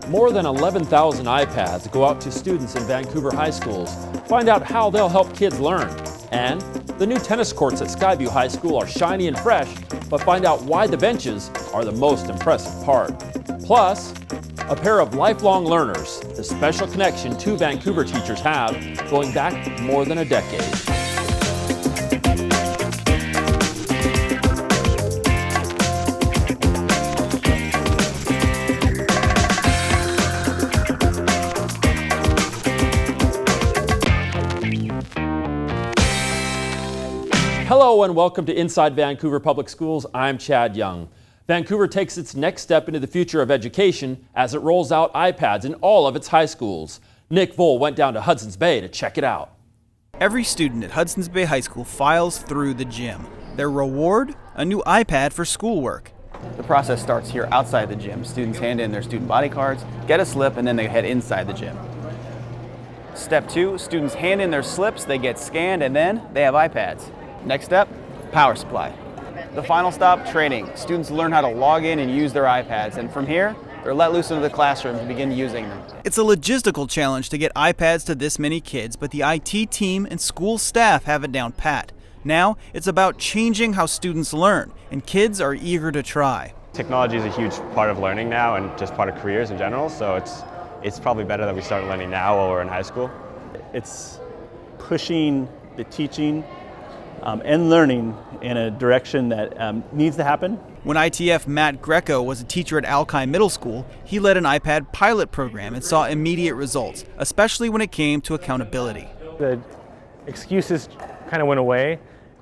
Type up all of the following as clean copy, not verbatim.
More than 11,000 iPads go out to students in Vancouver high schools. Find out how they'll help kids learn. And the new tennis courts at Skyview High School are shiny and fresh, but find out why the benches are the most impressive part. Plus, a pair of lifelong learners, the special connection two Vancouver teachers have going back more than a decade. Hello and welcome to Inside Vancouver Public Schools. I'm Chad Young. Vancouver takes its next step into the future of education as it rolls out iPads in all of its high schools. Nick Vole went down to Hudsons Bay to check it out. Every student at Hudsons Bay High School files through the gym. Their reward? A new iPad for schoolwork. The process starts here outside the gym. Students hand in their student body cards, get a slip, and then they head inside the gym. Step 2, students hand in their slips, they get scanned, and then they have iPads. Next step, power supply. The final stop, training. Students learn how to log in and use their iPads, and from here, they're let loose into the classroom to begin using them. It's a logistical challenge to get iPads to this many kids, but the IT team and school staff have it down pat. Now, it's about changing how students learn, and kids are eager to try. Technology is a huge part of learning now and just part of careers in general, so it's probably better that we start learning now while we're in high school. It's pushing the teaching and learning in a direction that needs to happen. When ITF Matt Greco was a teacher at Alki Middle School, he led an iPad pilot program and saw immediate results, especially when it came to accountability. The excuses kind of went away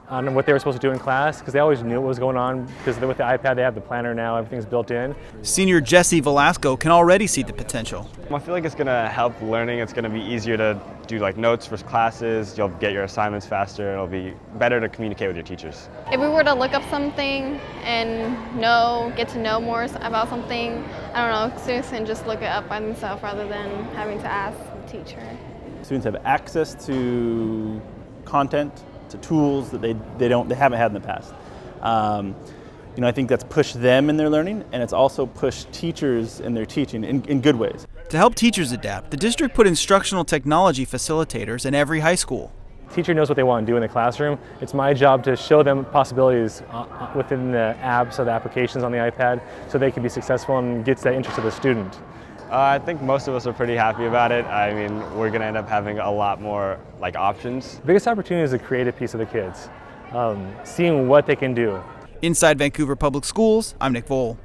on what they were supposed to do in class because they always knew what was going on because with the iPad they have the planner now, everything's built in. Senior Jesse Velasco can already see the potential. I feel like it's going to help learning. It's going to be easier to do like notes for classes. You'll get your assignments faster. It'll be better to communicate with your teachers. If we were to look up something and get to know more about something, I don't know, students can just look it up by themselves rather than having to ask the teacher. Students have access to content, to tools that they haven't had in the past. I think that's pushed them in their learning, and it's also pushed teachers in their teaching in good ways. To help teachers adapt, the district put instructional technology facilitators in every high school. The teacher knows what they want to do in the classroom. It's my job to show them possibilities within the apps or the applications on the iPad so they can be successful and gets that interest of the student. I think most of us are pretty happy about it. I mean, we're going to end up having a lot more options. The biggest opportunity is the creative piece of the kids, seeing what they can do. Inside Vancouver Public Schools, I'm Nick Vole.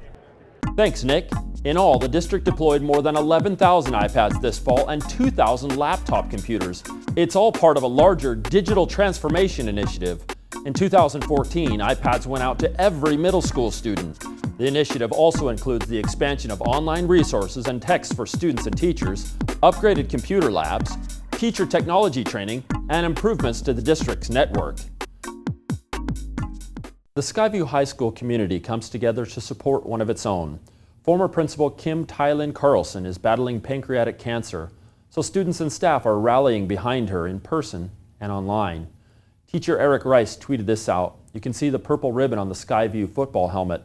Thanks, Nick. In all, the district deployed more than 11,000 iPads this fall and 2,000 laptop computers. It's all part of a larger digital transformation initiative. In 2014, iPads went out to every middle school student. The initiative also includes the expansion of online resources and texts for students and teachers, upgraded computer labs, teacher technology training, and improvements to the district's network. The Skyview High School community comes together to support one of its own. Former principal Kim Kaitlyn Carlson is battling pancreatic cancer, so students and staff are rallying behind her in person and online. Teacher Eric Rice tweeted this out. You can see the purple ribbon on the Skyview football helmet.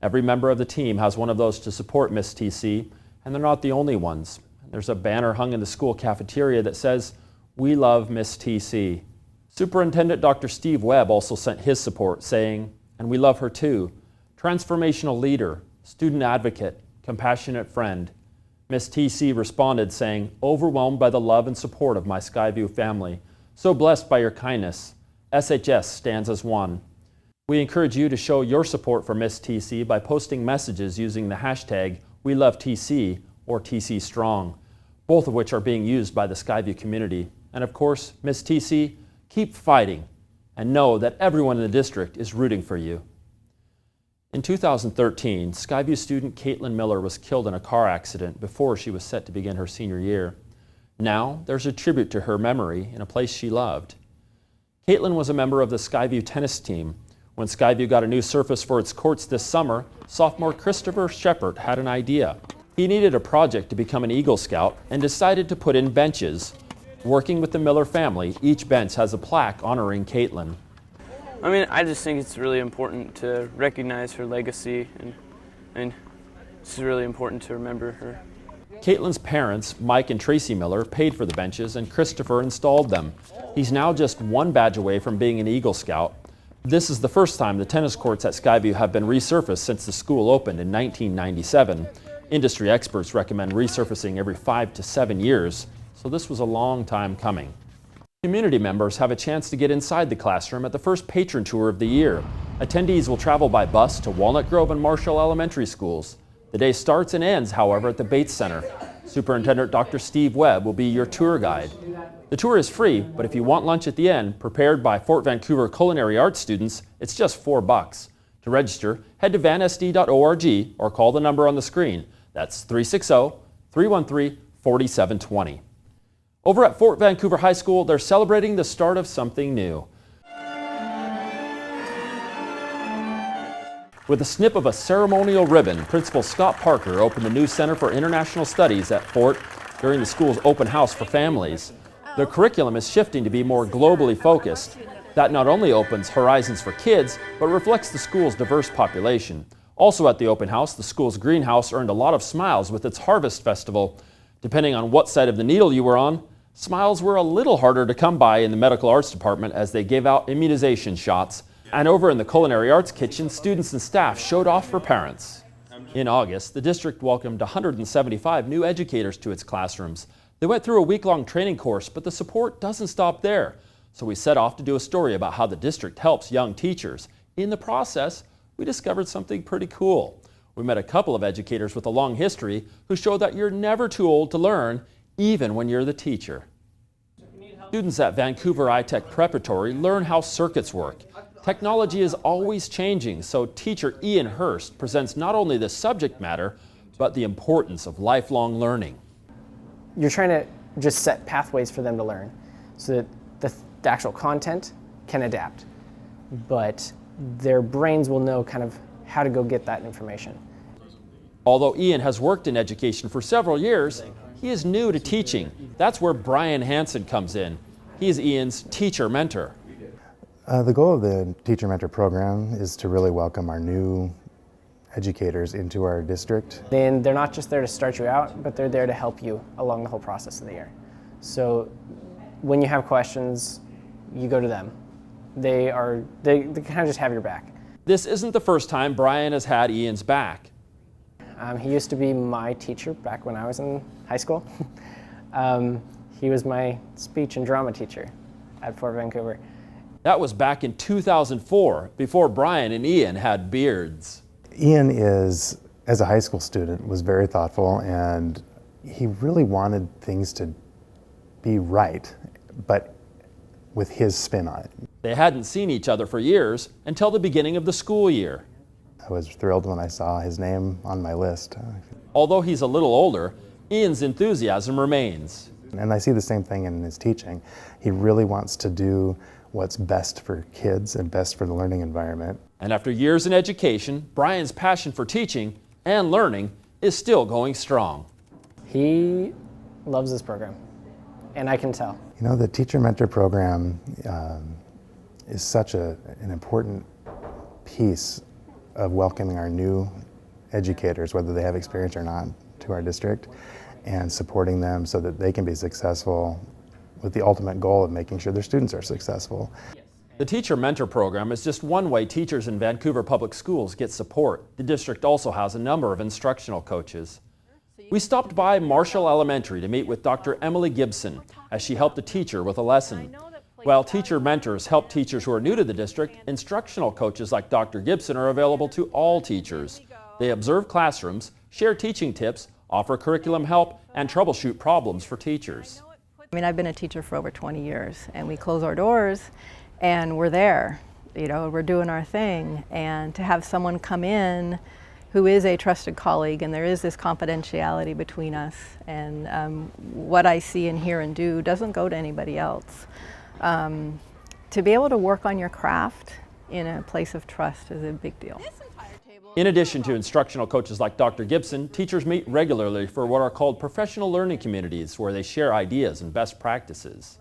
Every member of the team has one of those to support Miss TC, and they're not the only ones. There's a banner hung in the school cafeteria that says, "We love Miss TC." Superintendent Dr. Steve Webb also sent his support, saying, "And we love her too. Transformational leader, student advocate, compassionate friend." Miss TC responded saying, "Overwhelmed by the love and support of my Skyview family. So blessed by your kindness. SHS stands as one." We encourage you to show your support for Miss TC by posting messages using the hashtag #WeLoveTC or TC Strong, both of which are being used by the Skyview community. And of course, Miss TC, keep fighting and know that everyone in the district is rooting for you. In 2013, Skyview student Kaitlyn Miller was killed in a car accident before she was set to begin her senior year. Now, there's a tribute to her memory in a place she loved. Kaitlyn was a member of the Skyview tennis team. When Skyview got a new surface for its courts this summer, sophomore Christopher Shepard had an idea. He needed a project to become an Eagle Scout and decided to put in benches. Working with the Miller family, each bench has a plaque honoring Kaitlyn. I just think it's really important to recognize her legacy and It's really important to remember her. Kaitlyn's parents, Mike and Tracy Miller, paid for the benches and Christopher installed them. He's now just one badge away from being an Eagle Scout. This is the first time the tennis courts at Skyview have been resurfaced since the school opened in 1997. Industry experts recommend resurfacing every 5 to 7 years, so this was a long time coming. Community members have a chance to get inside the classroom at the first Patron Tour of the year. Attendees will travel by bus to Walnut Grove and Marshall Elementary Schools. The day starts and ends, however, at the Bates Center. Superintendent Dr. Steve Webb will be your tour guide. The tour is free, but if you want lunch at the end, prepared by Fort Vancouver Culinary Arts students, it's just $4. To register, head to vansd.org or call the number on the screen. That's 360-313-4720. Over at Fort Vancouver High School, they're celebrating the start of something new. With a snip of a ceremonial ribbon, Principal Scott Parker opened the new Center for International Studies at Fort during the school's open house for families. The curriculum is shifting to be more globally focused. That not only opens horizons for kids, but reflects the school's diverse population. Also at the open house, the school's greenhouse earned a lot of smiles with its Harvest Festival. Depending on what side of the needle you were on, smiles were a little harder to come by in the medical arts department as they gave out immunization shots. And over in the Culinary Arts kitchen, students and staff showed off for parents. In August, the district welcomed 175 new educators to its classrooms. They went through a week-long training course, but the support doesn't stop there. So we set off to do a story about how the district helps young teachers. In the process, we discovered something pretty cool. We met a couple of educators with a long history who show that you're never too old to learn, even when you're the teacher. Students at Vancouver iTech Preparatory learn how circuits work. Technology is always changing, so teacher Ian Hurst presents not only the subject matter, but the importance of lifelong learning. You're trying to just set pathways for them to learn so that the actual content can adapt, but their brains will know kind of how to go get that information. Although Ian has worked in education for several years, he is new to teaching. That's where Brian Hansen comes in. He is Ian's teacher mentor. The goal of the Teacher Mentor program is to really welcome our new educators into our district. And they're not just there to start you out, but they're there to help you along the whole process of the year. So when you have questions, you go to them. They kind of just have your back. This isn't the first time Brian has had Ian's back. He used to be my teacher back when I was in high school. He was my speech and drama teacher at Fort Vancouver. That was back in 2004, before Brian and Ian had beards. Ian is, as a high school student, was very thoughtful, and he really wanted things to be right, but with his spin on it. They hadn't seen each other for years until the beginning of the school year. I was thrilled when I saw his name on my list. Although he's a little older, Ian's enthusiasm remains. And I see the same thing in his teaching. He really wants to do what's best for kids and best for the learning environment. And after years in education, Brian's passion for teaching and learning is still going strong. He loves this program, and I can tell. You know, the Teacher Mentor program is such an important piece of welcoming our new educators, whether they have experience or not, to our district, and supporting them so that they can be successful with the ultimate goal of making sure their students are successful. The Teacher Mentor program is just one way teachers in Vancouver Public Schools get support. The district also has a number of instructional coaches. We stopped by Marshall Elementary to meet with Dr. Emily Gibson as she helped a teacher with a lesson. While teacher mentors help teachers who are new to the district, instructional coaches like Dr. Gibson are available to all teachers. They observe classrooms, share teaching tips, offer curriculum help, and troubleshoot problems for teachers. I mean, I've been a teacher for over 20 years, and we close our doors and we're there, you know, we're doing our thing. And to have someone come in who is a trusted colleague, and there is this confidentiality between us, and what I see and hear and do doesn't go to anybody else. To be able to work on your craft in a place of trust is a big deal. In addition to instructional coaches like Dr. Gibson, teachers meet regularly for what are called professional learning communities, where they share ideas and best practices.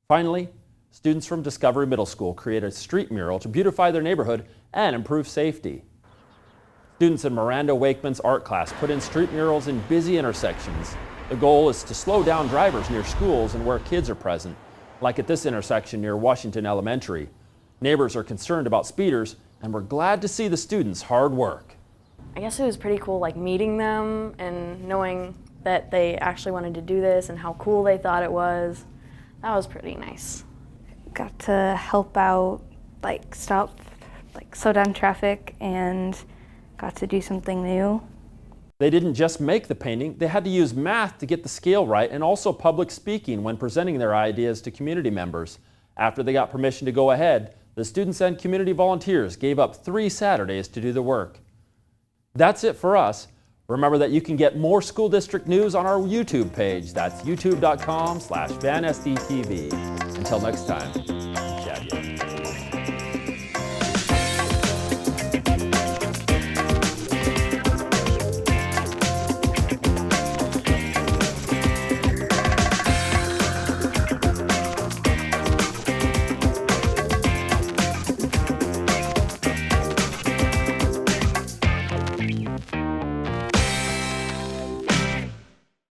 Finally, students from Discovery Middle School create a street mural to beautify their neighborhood and improve safety. Students in Miranda Wakeman's art class put in street murals in busy intersections. The goal is to slow down drivers near schools and where kids are present, like at this intersection near Washington Elementary. Neighbors are concerned about speeders, and we're glad to see the students' hard work. I guess it was pretty cool, like meeting them and knowing that they actually wanted to do this and how cool they thought it was. That was pretty nice. Got to help out, slow down traffic, and got to do something new. They didn't just make the painting, they had to use math to get the scale right and also public speaking when presenting their ideas to community members. After they got permission to go ahead, the students and community volunteers gave up 3 Saturdays to do the work. That's it for us. Remember that you can get more school district news on our YouTube page. That's youtube.com/VanSDTV. Until next time.